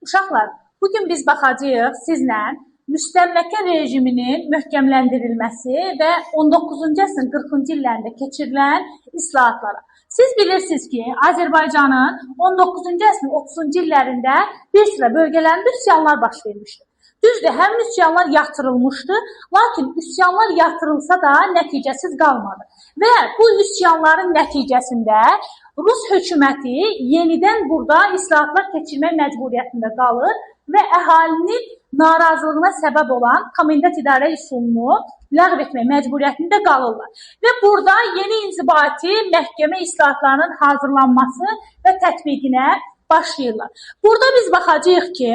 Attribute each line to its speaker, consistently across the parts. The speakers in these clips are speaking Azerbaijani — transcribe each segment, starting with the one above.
Speaker 1: Uşaqlar, bugün biz baxacağıq sizlə müstəmləkə rejiminin möhkəmləndirilməsi və 19-cu əsrin 40-cı illərində keçirilən islahatlara. Siz bilirsiniz ki, Azərbaycanın 19-cu əsrin 30-cu illərində bir sıra bölgələrində üsyanlar baş vermişdir. Düzdür, həmin üsyanlar yatırılmışdı, lakin üsyanlar yatırılsa da nəticəsiz qalmadı. Və bu üsyanların nəticəsində Rus hökuməti yenidən burada islahatlar keçirmək məcburiyyətində qalır və əhalinin narazılığına səbəb olan komendant idarə üsulunu ləğv etmək məcburiyyətində qalırlar. Və burada yeni inzibati məhkəmə islahatlarının hazırlanması və tətbiqinə başlayırlar. Burada biz baxacağıq ki,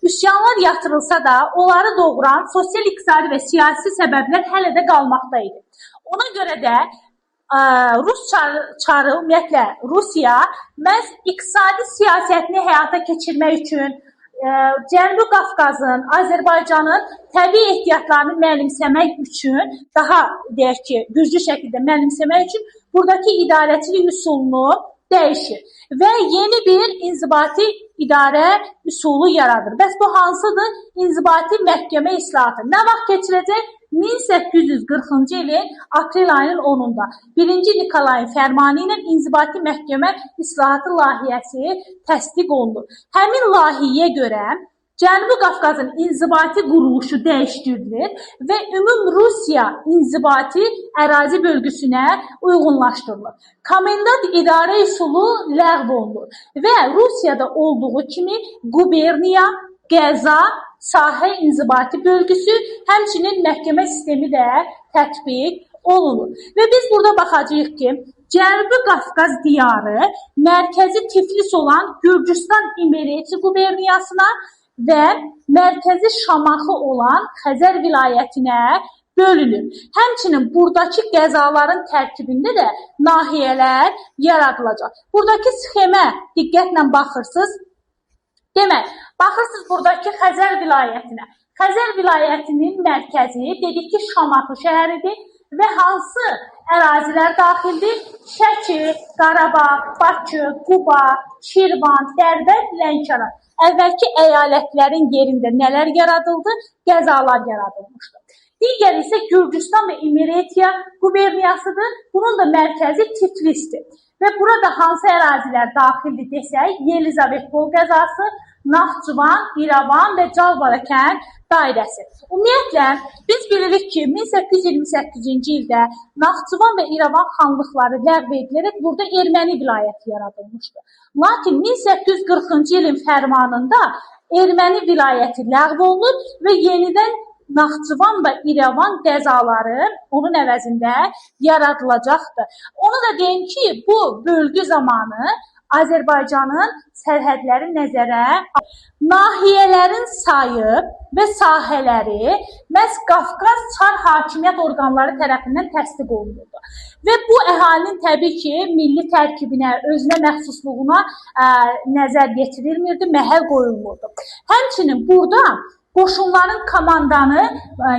Speaker 1: üsyanlar yatırılsa da onları doğuran sosial, iqtisadi və siyasi səbəblər hələ də qalmaqdaydı. Ona görə də Rus çarı, ümumiyyətlə Rusiya məhz iqtisadi siyasətini həyata keçirmək üçün Cənubi Qafqazın, Azərbaycanın təbii ehtiyatlarını mənimsəmək üçün, daha deyək ki, güclü şəkildə mənimsəmək üçün buradakı idarəçilik üsulunu dəyişir və yeni bir inzibati idarə üsulu yaradır. Bəs bu hansıdır? İnzibati məhkəmə islahatı. Nə vaxt keçirəcək? 1840-cı ilin aprel ayının 10-unda 1-ci Nikolayın fərmanı ilə inzibati məhkəmə islahatı layihəsi təsdiq olunur. Həmin layihəyə görə Cənubi Qafqazın inzibati quruluşu dəyişdirilir və Ümumrusiya inzibati ərazi bölgüsünə uyğunlaşdırılır. Komendant idarə üsulu ləğv olunur və Rusiyada olduğu kimi quberniya, qəza, sahə inzibati bölgüsü, həmçinin məhkəmə sistemi də tətbiq olunur. Və biz burada baxacağıq ki, Cənubi Qafqaz diyarı mərkəzi Tiflis olan Gürcüstan İmereti quberniyasına və mərkəzi Şamaxı olan Xəzər vilayətinə bölünür. Həmçinin buradakı qəzaların tərkibində də nahiyələr yaradılacaq. Buradakı sxemə diqqətlə baxırsınız. Demək, baxırsınız buradakı Xəzər vilayətinə. Xəzər vilayətinin mərkəzi dedik ki, Şamaxı şəhəridir və hansı ərazilər daxildir? Şəki, Qarabağ, Bakı, Quba, Şirvan, Dərbənd, Lənkəran. Əvvəlki əyalətlərin yerində nələr yaradıldı? Qəzalar yaradılmışdı. Digər isə Gürcüstan və İmeretiya quberniyasıdır. Bunun da mərkəzi Tiflisdir. Və burada hansı ərazilər daxildir desək, Yelizavetpol qəzası, Naxçıvan, İrəvan və Calbara kənd dairəsi. Ümumiyyətlə, biz bilirik ki, 1828-ci ildə Naxçıvan və İrəvan xanlıqları ləğv edilərək burada erməni vilayəti yaradılmışdı. Lakin 1840-cı ilin fərmanında erməni vilayəti ləğv olunur və yenidən Naxçıvan və İrəvan qəzaları onun əvəzində yaradılacaqdır. Onu da deyim ki, bu bölgü zamanı Azərbaycanın sərhədləri nəzərə nahiyələrin sayı və sahələri məhz Qafqaz Çar hakimiyyət orqanları tərəfindən təsdiq olunurdu. Və bu əhalinin təbii ki, milli tərkibinə, özünə məxsusluğuna nəzər yetirilmirdi, məhəl qoyulmurdu. Həmçinin burada qoşunların komandanı,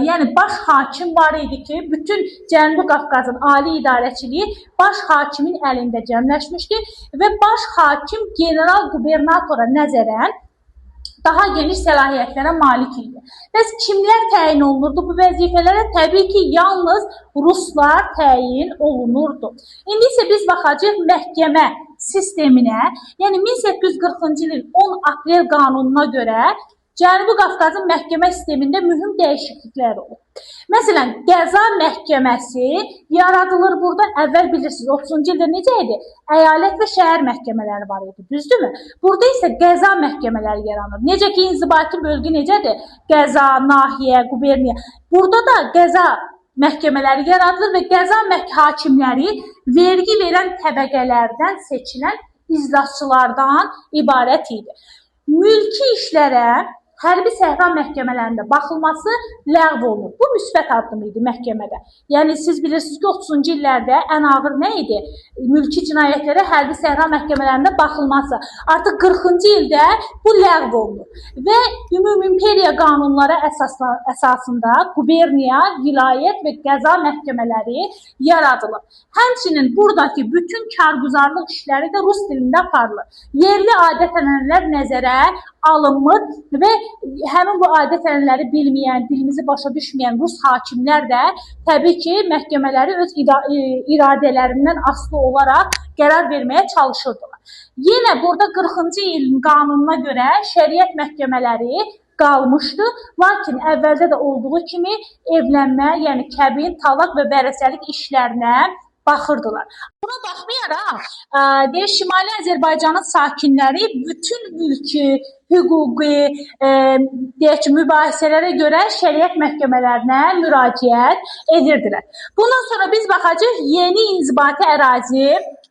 Speaker 1: yəni baş hakim var idi ki, bütün Cənubi Qafqazın ali idarəçiliyi baş hakimin əlində cəmləşmişdi və baş hakim general qubernatora nəzərən daha geniş səlahiyyətlərə malik idi. Bəs kimlər təyin olunurdu bu vəzifələrə? Təbii ki, yalnız Ruslar təyin olunurdu. İndi isə biz baxacağıq məhkəmə sisteminə, yəni 1840-cı ilin 10 aprel qanununa görə Cənubi Qafqazın məhkəmə sistemində mühüm dəyişikliklər olur. Məsələn, qəza məhkəməsi yaradılır burada. Əvvəl bilirsiniz, 30-cu ildə necə idi? Əyalət və şəhər məhkəmələri var idi, düzdürmü? Burada isə qəza məhkəmələri yaranır. Necə ki, inzibati bölgü necədir? Qəza, nahiyə, quberniya. Burada da qəza məhkəmələri yaradılır və qəza hakimləri vergi verən təbəqələrdən seçilən iclasçılardan ibarət idi. Mülki işlərə hərbi səhra məhkəmələrində baxılması ləğv olunur. Bu müsbət addım idi məhkəmədə. Yəni siz bilirsiniz ki, 30-cu illərdə ən ağır nə idi? Mülki cinayətlərə hərbi səhra məhkəmələrində baxılması. Artıq 40-cı ildə bu ləğv olunur və ümumi imperiya qanunları əsasında quberniya, vilayət və qəza məhkəmələri yaradılır. Həmçinin buradakı bütün karguzarlıq işləri də rus dilində aparılır. Yerli adət-ənənələr nəzərə alınmır və həmin bu adət-ənənələri bilməyən, dilimizi başa düşməyən rus hakimlər də təbii ki, məhkəmələri öz iradələrindən asılı olaraq qərar verməyə çalışırdılar. Yenə burada 40-cı ilin qanununa görə şəriət məhkəmələri qalmışdı, lakin əvvəldə də olduğu kimi evlənmə, yəni kəbin, talaq və vərəsəlik işlərinə baxırdılar. Buna baxmayaraq, Şimali Azərbaycanın sakinləri bütün mülki, hüquqi, mübahisələrə görə şəriət məhkəmələrinə müraciət edirdilər. Bundan sonra biz baxacağıq yeni inzibati ərazi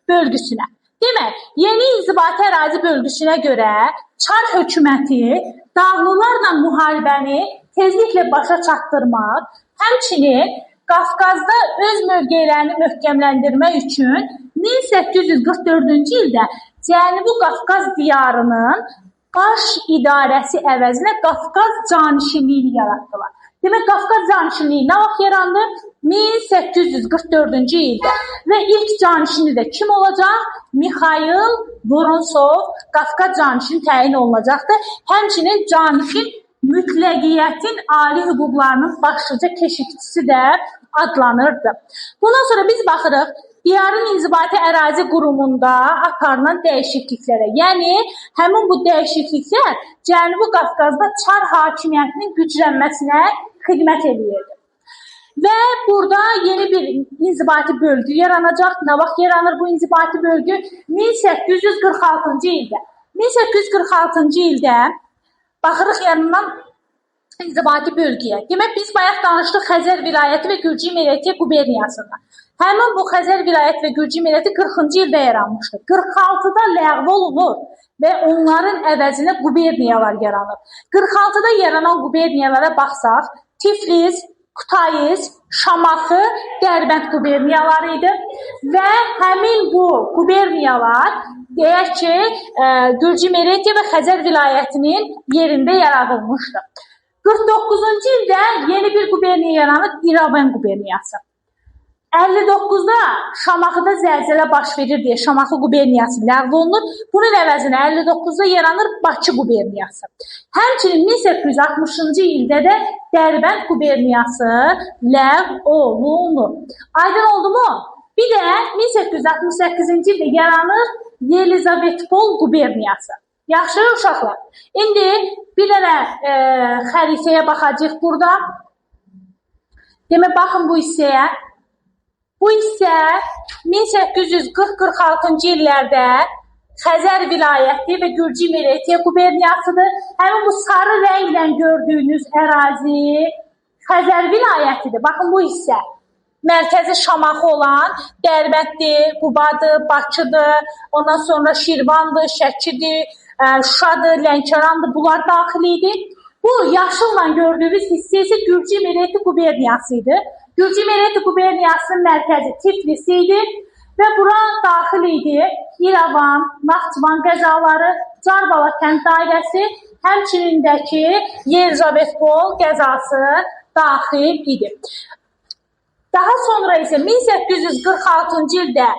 Speaker 1: bölgüsünə. Demək, yeni inzibati ərazi bölgüsünə görə Çar hökuməti dağlılarla müharibəni tezliklə başa çatdırmaq, həmçinin Qafqazda öz mövqelərini möhkəmləndirmək üçün 1844-cü ildə Cənubi Qafqaz diyarının baş idarəsi əvəzinə Qafqaz canişinliyini yaratdılar. Demək, Qafqaz canişinliyi nə vaxt yarandı? 1844-cü ildə. Və ilk canişini də kim olacaq? Mikhail Vorontsov Qafqaz canişini təyin olunacaqdır. Həmçinin canişin mütləqiyyətin ali hüquqlarının başlıca keşikçisi də adlanırdı. Bundan sonra biz baxırıq diyarın inzibati ərazi qurumunda aparılan dəyişikliklərə. Yəni, həmin bu dəyişikliklər Cənubi Qafqazda Çar hakimiyyətinin güclənməsinə xidmət edirdi. Və burada yeni bir inzibati bölgü yaranacaq. Nə vaxt yaranır bu inzibati bölgü? 1846-cı ildə. 1846-cı ildə baxırıq yanından inzibati bölgəyə. Demək, biz bayaq danışdıq Xəzər vilayəti və Gürcü Milliyeti quberniyasında. Həmin bu Xəzər vilayəti və Gürcü Milliyeti 40-cı ildə yaranmışdır. 46-da ləğv olunur və onların əvəzinə quberniyalar yaranır. 46-da yaranan quberniyalara baxsaq, Tiflis, Kutayiz, Şamaxı, Dərbənd quberniyaları idi və həmin bu quberniyalar deyək ki, Gürcü Milliyeti və Xəzər vilayətinin yerində yaradılmışdır. 49-cu ildə yeni bir quberniya yaranır, İrəvan quberniyası. 59-da Şamaxıda zəlzələ baş verir deyə Şamaxı quberniyası ləğv olunur. Bunun əvəzinə 59-da yaranır Bakı quberniyası. Həmçinin 1860-cı ildə də Dərbənd quberniyası ləğv olunur. Aydın oldu mu? Bir də 1868-ci ildə yaranır Yelizavetpol quberniyası. Yaxşı uşaqlar. İndi bir dənə xəritəyə baxacağıq burada. Demək, baxın bu hissəyə. Bu isə 1840-46-cı illərdə Xəzər vilayəti və Gürcü Milliyeti quberniyasıdır. Həmin bu sarı rənglə gördüyünüz ərazi Xəzər vilayətidir. Baxın bu hissə. Mərkəzi Şamaxı olan Dərbənddir, Qubadır, Bakıdır, ondan sonra Şirvandır, Şəkidir, Şuşadır, Lənkərandır. Bunlar daxilidir. Bu yaşılla gördüyünüz hissə isə Gürcü Milliyeti quberniyası idi. Gürcü Milliyeti quberniyasının mərkəzi Tiflis idi və bura daxil idi İrəvan, Naxçıvan qəzaları, Carbala kənd dairəsi, həmçinindəki Yelizavetpol qəzası daxil idi. Daha sonra isə 1846-cı ildə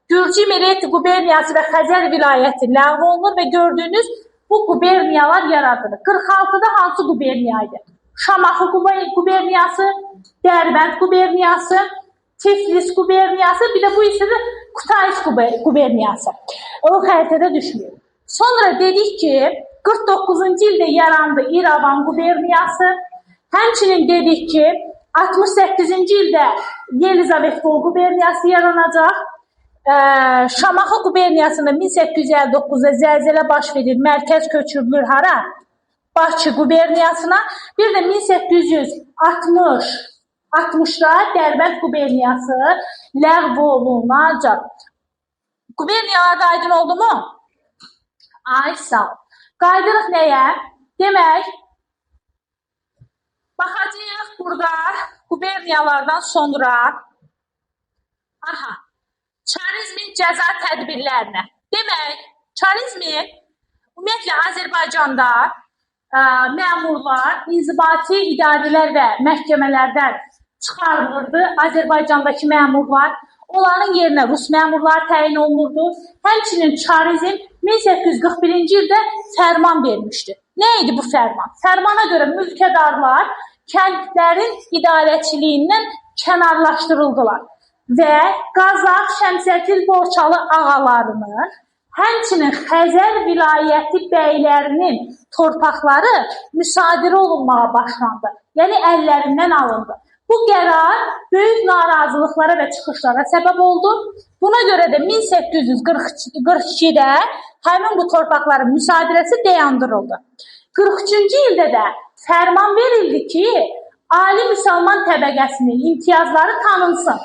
Speaker 1: Gürcü Milliyeti quberniyası və Xəzər vilayəti ləğv olunur və gördüyünüz bu quberniyalar yaradılır. 46-da hansı quberniya idi? Şamaxı quberniyası, Dərbənd quberniyası, Tiflis quberniyası, bir də bu isə də Kutayiz quberniyası. O xəritədə düşmür. Sonra dedik ki, 49-cu ildə yarandı İrəvan quberniyası. Həmçinin dedik ki, 68-ci ildə Yelizavetpol quberniyası yaranacaq. Şamaxı quberniyasında 1859-da zəlzələ baş verir, mərkəz köçürülür hara? Bakı quberniyasına. Bir də 1860-da Dərbənd quberniyası ləğv olunacaq. Quberniyalarda aydın oldu mu? Ay sağ ol. Qaydırıq nəyə? Demək, Baxacağıq burada quberniyalardan sonra çarizmin cəza tədbirlərinə. Demək, çarizmin ümumiyyətlə Azərbaycanda məmurlar, inzibati idarələr və məhkəmələrdən çıxarılırdı. Azərbaycandakı məmurlar, onların yerinə rus məmurlar təyin olunurdu. Həmçinin çarizm 1841-ci ildə fərman vermişdi. Nə idi bu fərman? Fərmana görə mülkədarlar kəndlərin idarəçiliyindən kənarlaşdırıldılar və Qazax, Şəmsətil, Borçalı ağalarının, həmçinin Xəzər vilayəti bəylərinin torpaqları müsadirə olunmağa başlandı. Yəni əllərindən alındı. Bu qərar böyük narazılıqlara və çıxışlara səbəb oldu. Buna görə də 1842-də həmin bu torpaqların müsadirəsi dayandırıldı. 43-cü ildə də fərman verildi ki, ali müsəlman təbəqəsinin imtiyazları tanınsın.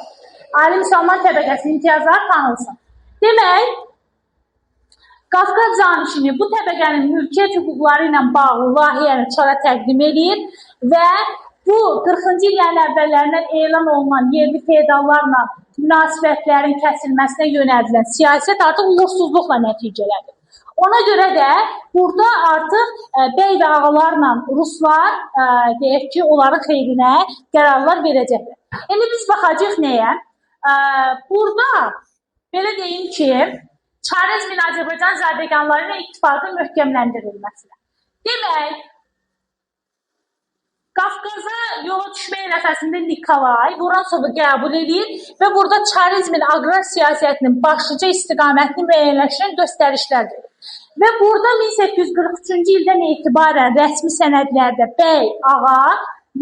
Speaker 1: Ali müsəlman təbəqəsinin imtiyazları tanınsın. Demək, Qafqaz Canişini bu təbəqənin mülkiyyət hüquqları ilə bağlı layihəni çara təqdim edir və bu 40-cı illərin əvvəllərindən elan olunan yerli feodallarla münasibətlərin kəsilməsinə yönəldilən siyasət artıq uğursuzluqla nəticələdir. Ona görə də burada artıq bəy və ağalarla ruslar deyək ki, onların xeyrinə qərarlar verəcəkdir. İndi biz baxacağıq nəyə? Burada belə deyim ki, çarizmin Azərbaycan zadəganları ilə ittifaqın möhkəmləndirilməsinə. Demək, Qafqaza yola düşmək ərəfəsində Nikolay Voronsovu qəbul edir və burada çarizmin aqrar siyasətinin başlıca istiqamətini müəyyənləşdirən göstərişlər verir. Və burada 1843-cü ildən etibarən rəsmi sənədlərdə bəy, ağa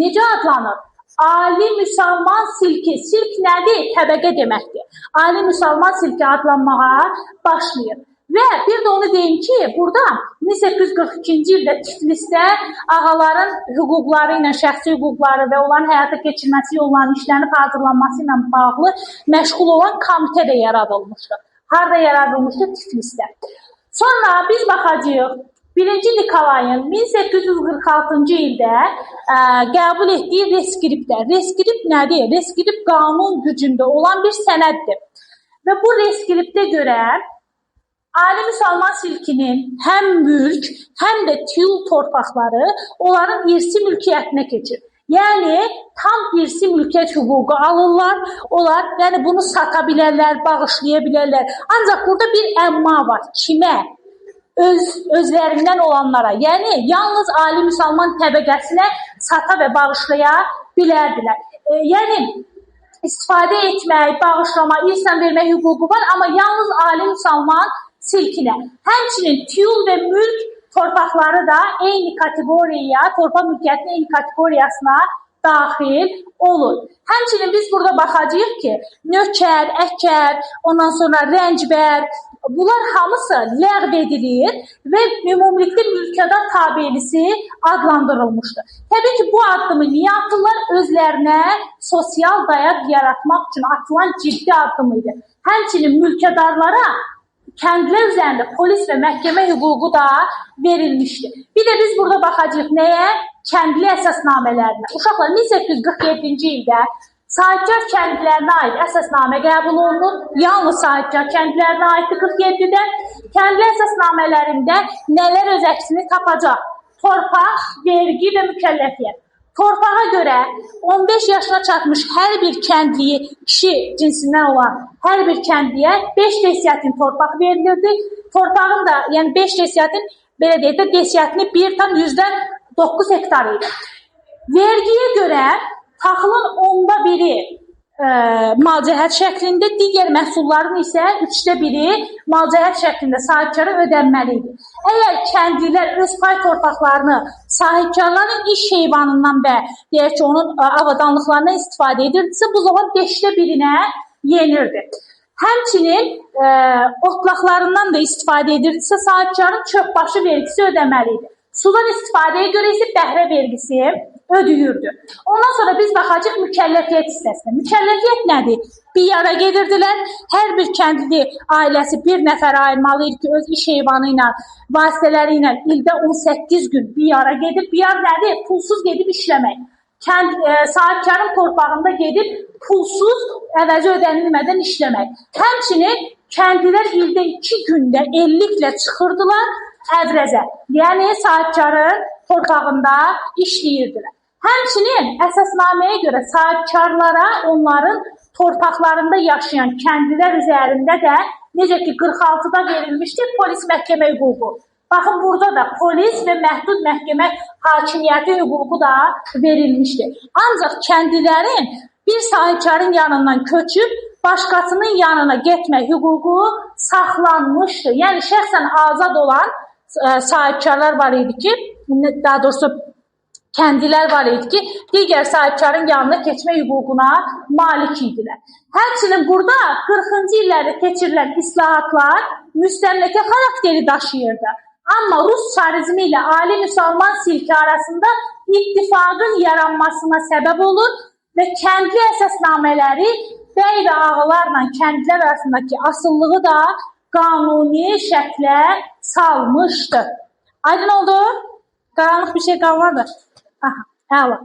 Speaker 1: necə adlanır? Ali müsəlman silki. Silk nədir? Təbəqə deməkdir. Ali müsəlman silki adlanmağa başlayır. Və bir də onu deyim ki, burada 1842-ci ildə Tiflisdə ağaların hüquqları ilə, şəxsi hüquqları və onların həyata keçirməsi yollarının işlərini hazırlanması ilə bağlı məşğul olan komitə də yaradılmışdı. Harada yaradılmışdı? Tiflisdə. Sonra biz baxacağıq. 1-ci Nikolayın 1846-cı ildə qəbul etdiyi reskriptlər. Reskript nədir? Reskript qanun gücündə olan bir sənəddir. Və bu reskriptə görə Ali müsəlman silkinin həm mülk, həm də tiyul torpaqları onların irsi mülkiyyətinə keçir. Yəni, tam irsi mülkiyyət hüququ alırlar, onlar yəni bunu sata bilərlər, bağışlaya bilərlər. Ancaq burada bir əmma var. Kimə? Özlərindən olanlara. Yəni, yalnız ali müsəlman təbəqəsinə sata və bağışlaya bilərdilər. Yəni, istifadə etmək, bağışlama, irsən vermək hüququ var, amma yalnız ali müsəlman silkinə. Həmçinin tiyul və mülk torpaqları da eyni kateqoriyaya, torpaq mülkiyyətinin eyni kateqoriyasına daxil olur. Həmçinin biz burada baxacağıq ki, nökər, əkər, ondan sonra rəncbər, bunlar hamısı ləğv edilir və ümumilikdə mülkədar tabelisi adlandırılmışdır. Təbii ki, bu addımı niyə atırlar? Özlərinə sosial dayaq yaratmaq üçün atılan ciddi addımıydı. Həmçinin mülkədarlara kəndlər üzərində polis və məhkəmə hüququ da verilmişdi. Bir də biz burada baxacağıq nəyə? Kəndli əsasnamələrinə. Uşaqlar 1847-ci ildə sahibkar kəndlərinə aid əsasnamə qəbul olunur. Yalnız sahibkar kəndlərinə aiddir 47-də. Kəndli əsasnamələrində nələr öz əksini tapacaq? Torpaq, vergi və mükəlləfiyyət. Torpağa görə 15 yaşına çatmış hər bir kəndliyi, kişi cinsindən olan hər bir kəndliyə 5 desiyatin torpaq verilirdi. Torpağın da, yəni 5 desiyatin, belə deyək də, desiyatini 1,9 hektar idi. Vergiyə görə taxılın 1/10 malcəhət şəklində, digər məhsulların isə 1/3 malcəhət şəklində sahibkara ödənməli idi. Əgər kəndlilər öz pay torpaqlarını sahibkarların iş heyvanından və deyək ki, onun avadanlıqlarından istifadə edirdisə, bu zaman 5/1-ə yenirdi. Həmçinin otlaqlarından da istifadə edirdisə, sahibkarın çöpbaşı vergisi ödəməli idi. Sudan istifadəyə görə isə bəhrə vergisi ödəyirdi. Ondan sonra biz baxacağıq mükəlləfiyyət hissəsinə. Mükəlləfiyyət nədir? Bir yara gedirdilər. Hər bir kəndli ailəsi bir nəfər ayırmalı idi ki, öz iş heyvanı ilə, vasitələri ilə ildə 18 gün bir yara gedir. Bir yar nədir? Pulsuz gedib işləmək. sahibkarın torpağında gedib pulsuz, əvəzi ödənilmədən işləmək. Həmçinin kəndlilər ildə 2 gündə elliklə çıxırdılar əvrəzə. Yəni sahibkarın torpağında işləyirdilər. Həmçinin əsasnaməyə görə sahibkarlara onların torpaqlarında yaşayan kəndlilər üzərində də necə ki 46-da verilmişdi polis məhkəmə hüququ. Baxın, burada da polis və məhdud məhkəmə hakimiyyəti hüququ da verilmişdi. Ancaq kəndlilərin bir sahibkarın yanından köçüb başqasının yanına getmək hüququ saxlanmışdı. Yəni şəxsən azad olan sahibkarlar var idi ki, daha doğrusu kəndlilər var idi ki, digər sahibkarın yanına keçmə hüququna malik idilər. Həmçinin burada 40-cı illərdə keçirilən islahatlar müstəmləkə xarakteri daşıyırdı. Amma Rus çarizmi ilə ali müsəlman silki arasında ittifaqın yaranmasına səbəb olur və kəndli əsasnamələri bəy və ağalarla kəndlilər arasındakı asılılığı da qanuni şəklə salmışdı. Aydın oldu? Qaranlıq bir şey qalmadı. Aha, əla.